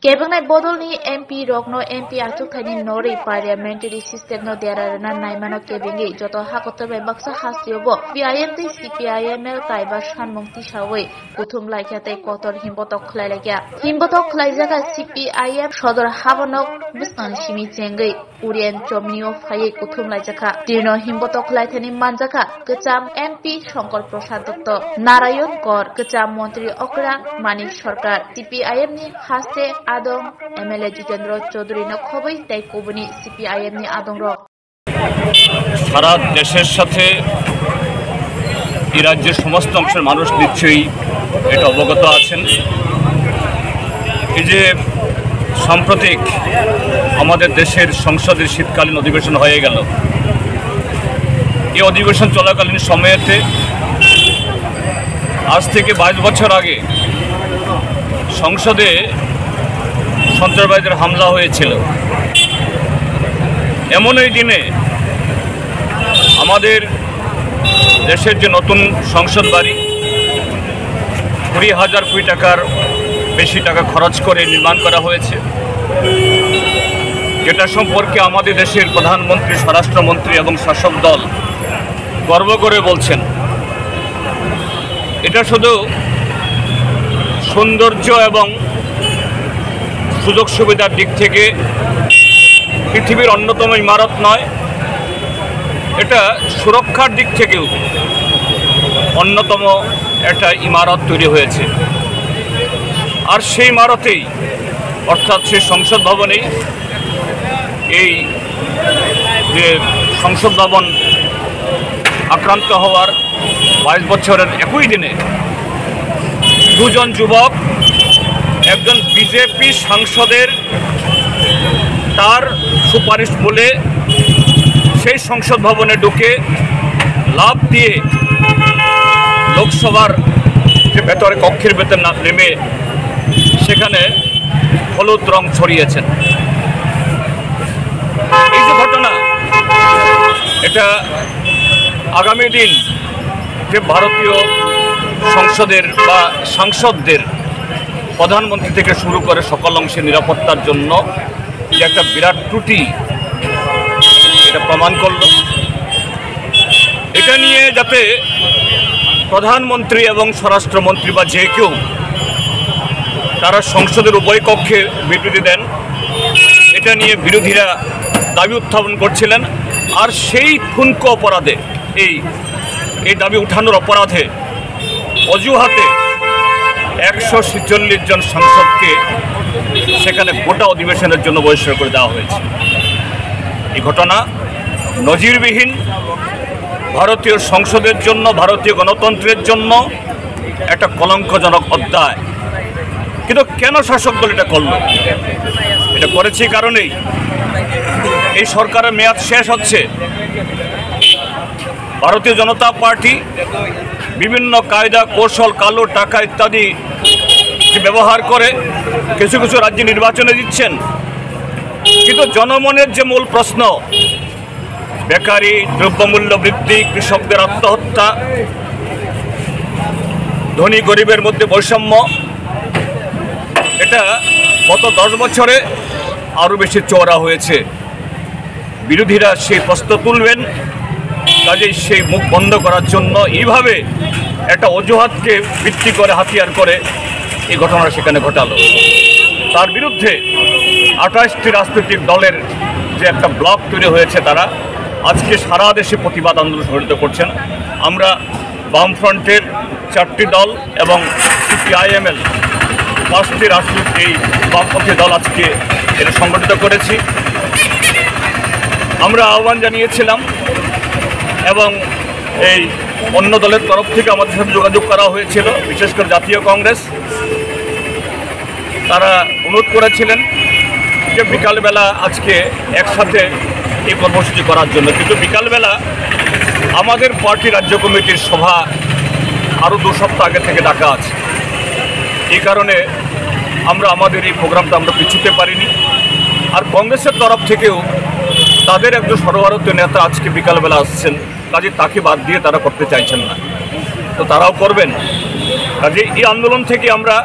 Kebangnai Bodolni MP Rokno MP Achukthani Nori Parliamentary System no Derarana Naimano Kebengi Joto Hakotobe Baksa Hastiobo PIM the CPIML Kaiba Shanmongti Shawe Kutum Laikate Kotor Himbotok Klailagia Himbotok Klaizaga CPIM Shodor Havanok Bisnan Shimi Zengi Urien Chomnio Faye Kutum Laijaka Dirno Himbotok Laitani Manjaka Kecham MP Shankar Prasad Dotto Narayan Kor Kecham Montri Okra Manik Sarkar CPIM ni Haste Adong MLA Jitendra Chaudhary Nokhobai Tai Kobuni CPIM ni Adong Rok সারা দেশের সাথে এই রাজ্যের সমস্ত অংশের মানুষ নিশ্চয়ই এটা অবগত আছেন। এই যে সাম্প্রতিক আমাদের দেশের সংসদের শীতকালীন অধিবেশন হয়ে গেল, এই অধিবেশন চলাকালীন সময়েতে আজ থেকে 22 বছর আগে সংসদে সন্ত্রাসবাদীদের হামলা হয়েছিল। এমন এই দিনে আমাদের দেশের যে নতুন সংসদ বাড়ি 20,000 কোটি টাকার বেশি টাকা খরচ করে নির্মাণ করা হয়েছে, যেটা সম্পর্কে আমাদের দেশের প্রধানমন্ত্রী, স্বরাষ্ট্রমন্ত্রী এবং শাসক দল গর্ব করে বলছেন এটা শুধু সৌন্দর্য এবং সুযোগ সুবিধার দিক থেকে পৃথিবীর অন্যতম ইমারত নয়, এটা সুরক্ষার দিক থেকেও অন্যতম একটা ইমারত তৈরি হয়েছে। আর সেই ইমারতেই অর্থাৎ সেই সংসদ ভবনেই এই যে সংসদ ভবন আক্রান্ত হওয়ার 22 বছরের একই দিনে দুজন যুবক, একজন বিজেপি সাংসদের তার সুপারিশ বলে সেই সংসদ ভবনে ঢুকে লাফ দিয়ে লোকসভার যে ভেতরে কক্ষের ভেতর না নেমে সেখানে হলুদ রং ছড়িয়েছেন। এই যে ঘটনা, এটা আগামী দিন যে ভারতীয় সংসদের বা সাংসদদের প্রধানমন্ত্রী থেকে শুরু করে সকল অংশে নিরাপত্তার জন্য যে একটা বিরাট ত্রুটি এটা প্রমাণ করল। এটা নিয়ে যাতে প্রধানমন্ত্রী এবং স্বরাষ্ট্রমন্ত্রী বা যে কেউ তারা সংসদের উভয় কক্ষে বিবৃতি দেন, এটা নিয়ে বিরোধীরা দাবি উত্থাপন করছিলেন। আর সেই ঠুনকো অপরাধে এই দাবি উঠানোর অপরাধে অজুহাতে 146 জন সাংসদকে সেখানে গোটা অধিবেশনের জন্য বহিষ্কার করে দেওয়া হয়েছে। এই ঘটনা নজিরবিহীন, ভারতীয় সংসদের জন্য, ভারতীয় গণতন্ত্রের জন্য একটা কলঙ্কজনক অধ্যায়। কিন্তু কেন শাসক দল এটা করল? এটা করেছে কারণেই এই সরকারের মেয়াদ শেষ হচ্ছে। ভারতীয় জনতা পার্টি বিভিন্ন কায়দা কৌশল, কালো টাকা ইত্যাদি ব্যবহার করে কিছু কিছু রাজ্যে নির্বাচনে দিচ্ছেন, কিন্তু জনমনের যে মূল প্রশ্ন বেকারি, দ্রব্যমূল্য বৃদ্ধি, কৃষকদের আত্মহত্যা, ধনী গরিবের মধ্যে বৈষম্য, এটা গত 10 বছরে আরও বেশি চওড়া হয়েছে। বিরোধীরা সেই প্রশ্ন তুলবেন, কাজেই সেই মুখ বন্ধ করার জন্য এইভাবে একটা অজুহাতকে ভিত্তি করে, হাতিয়ার করে এই ঘটনা সেখানে ঘটালো। তার বিরুদ্ধে 28টি রাজনৈতিক দলের যে একটা ব্লক তৈরি হয়েছে, তারা আজকে সারা দেশে প্রতিবাদ আন্দোলন সংগঠিত করছেন। আমরা বামফ্রন্টের 4টি দল এবং CPIML 5টি রাজনৈতিক এই বামপন্থী দল আজকে এটা সংগঠিত করেছি। আমরা আহ্বান জানিয়েছিলাম এবং এই অন্য দলের তরফ থেকে আমাদের সাথে যোগাযোগ করা হয়েছিল, বিশেষ করে জাতীয় কংগ্রেস। তারা অনুরোধ করেছিলেন যে বিকালবেলা আজকে একসাথে এই কর্মসূচি করার জন্য, কিন্তু বিকালবেলা আমাদের পার্টি রাজ্য কমিটির সভা আরও 2 সপ্তাহ আগে থেকে ডাকা আছে। এই কারণে আমরা আমাদের এই প্রোগ্রামটা আমরা পিছুতে পারিনি। আর কংগ্রেসের তরফ থেকেও তাদের একজন সর্বভারতীয় নেতা আজকে বিকালবেলা আসছেন, কাজে তাকে বাদ দিয়ে তারা করতে চাইছেন না, তো তারাও করবেন। কাজে এই আন্দোলন থেকে আমরা